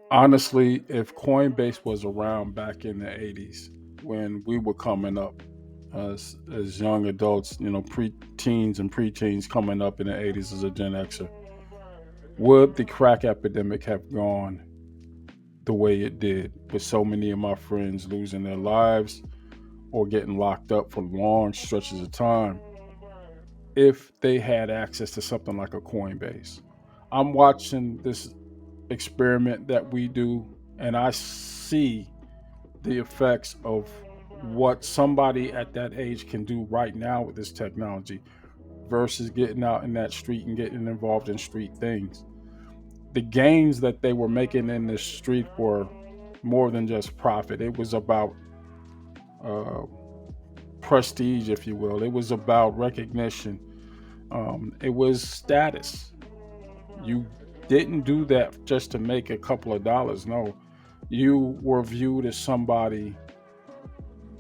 Honestly, if Coinbase was around back in the 80s when we were coming up as young adults, pre-teens and preteens coming up in the 80s as a Gen Xer, would the crack epidemic have gone the way it did, with so many of my friends losing their lives or getting locked up for long stretches of time if they had access to something like a Coinbase? I'm watching this experiment that we do, and I see the effects of what somebody at that age can do right now with this technology versus getting out in that street and getting involved in street things. The gains that they were making in the street were more than just profit. It was about uh, prestige, if you will. It was about recognition. It was status. You didn't do that just to make a couple of dollars. No, you were viewed as somebody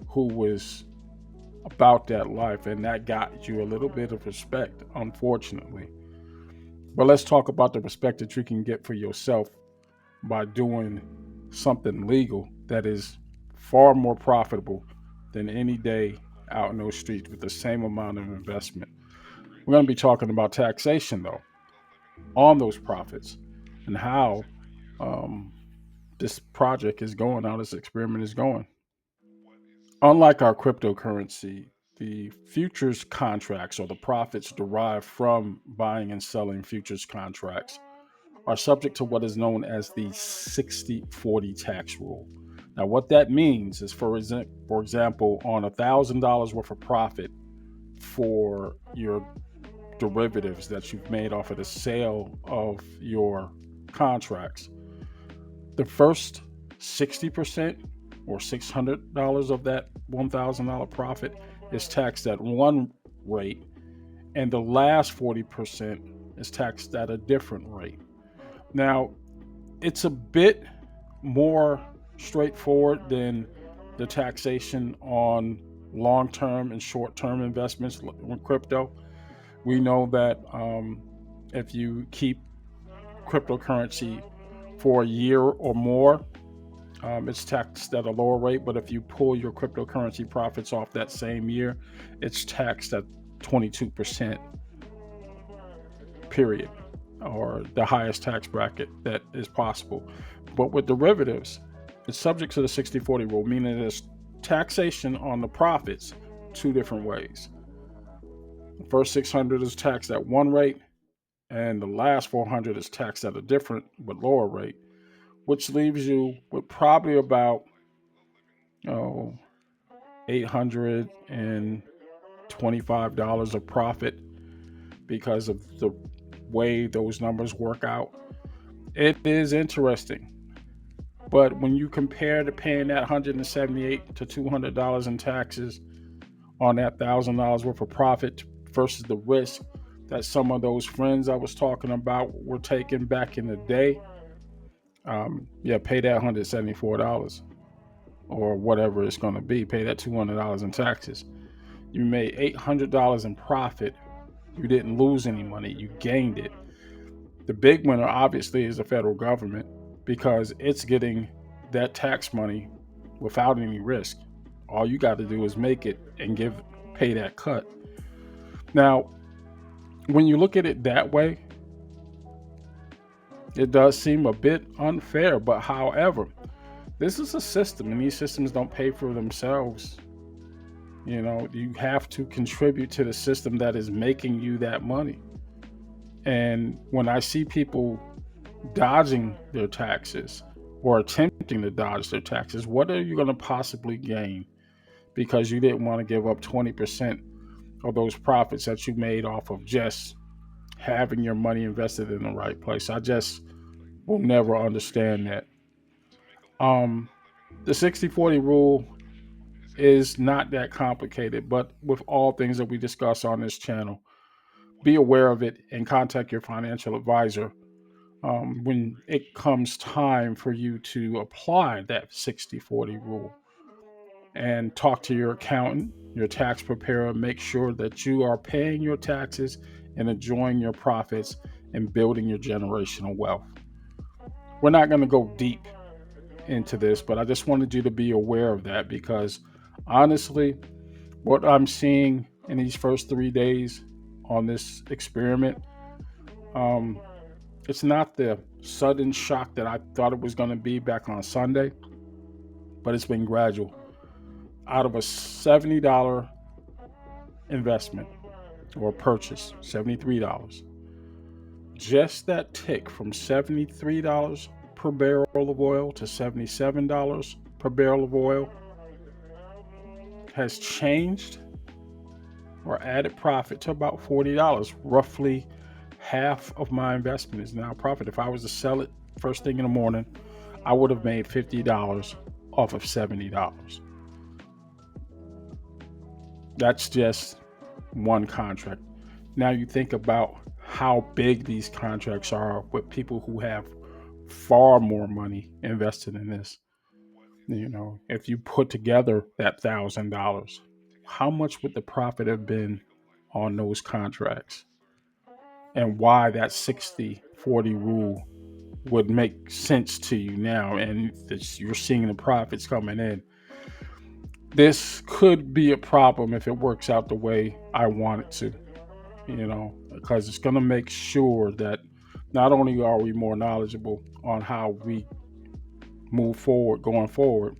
who was about that life, and that got you a little bit of respect, unfortunately. But let's talk about the respect that you can get for yourself by doing something legal that is far more profitable than any day out in those streets with the same amount of investment. We're going to be talking about taxation, though, on those profits and how um, this project is going, how this experiment is going. Unlike our cryptocurrency, the futures contracts or the profits derived from buying and selling futures contracts are subject to what is known as the 60/40 tax rule. Now, what that means is, for example, on $1,000 worth of profit for your derivatives that you've made off of the sale of your contracts, the first 60% or $600 of that $1,000 profit is taxed at one rate, and the last 40% is taxed at a different rate. Now, it's a bit more straightforward than the taxation on long term and short term investments in crypto. We know that if you keep cryptocurrency for a year or more, it's taxed at a lower rate. But if you pull your cryptocurrency profits off that same year, it's taxed at 22%, period, or the highest tax bracket that is possible. But with derivatives, it's subject to the 60/40 rule, meaning there's taxation on the profits two different ways. The first 600 is taxed at one rate, and the last 400 is taxed at a different but lower rate, which leaves you with probably about oh, $825 of profit because of the way those numbers work out. It is interesting. But when you compare to paying that $178 to $200 in taxes on that $1,000 worth of profit versus the risk that some of those friends I was talking about were taking back in the day, yeah, pay that $174 or whatever it's going to be. Pay that $200 in taxes. You made $800 in profit. You didn't lose any money. You gained it. The big winner, obviously, is the federal government because it's getting that tax money without any risk. All you got to do is make it and pay that cut. Now, when you look at it that way, it does seem a bit unfair. But however, this is a system, and these systems don't pay for themselves. You have to contribute to the system that is making you that money. And when I see people dodging their taxes or attempting to dodge their taxes, what are you going to possibly gain because you didn't want to give up 20% of those profits that you made off of just having your money invested in the right place? I just will never understand that. Um, the 60/40 rule is not that complicated, but with all things that we discuss on this channel, be aware of it and contact your financial advisor when it comes time for you to apply that 60/40 rule, and talk to your accountant, your tax preparer. Make sure that you are paying your taxes and enjoying your profits and building your generational wealth. We're not going to go deep into this, but I just wanted you to be aware of that because honestly, what I'm seeing in these first 3 days on this experiment, um, it's not the sudden shock that I thought it was going to be back on Sunday, but it's been gradual. Out of a $70 investment or purchase, $73, just that tick from $73 per barrel of oil to $77 per barrel of oil has changed or added profit to about $40. Roughly half of my investment is now profit. If I was to sell it first thing in the morning, I would have made $50 off of $70. That's just one contract. Now you think about how big these contracts are with people who have far more money invested in this. You know, if you put together that $1,000, how much would the profit have been on those contracts? And why that 60-40 rule would make sense to you now, and you're seeing the profits coming in. This could be a problem if it works out the way I want it to, because it's going to make sure that not only are we more knowledgeable on how we move forward going forward,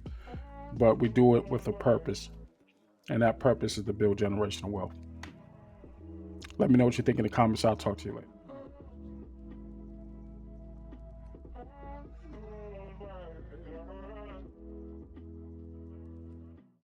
but we do it with a purpose. And that purpose is to build generational wealth. Let me know what you think in the comments. I'll talk to you later.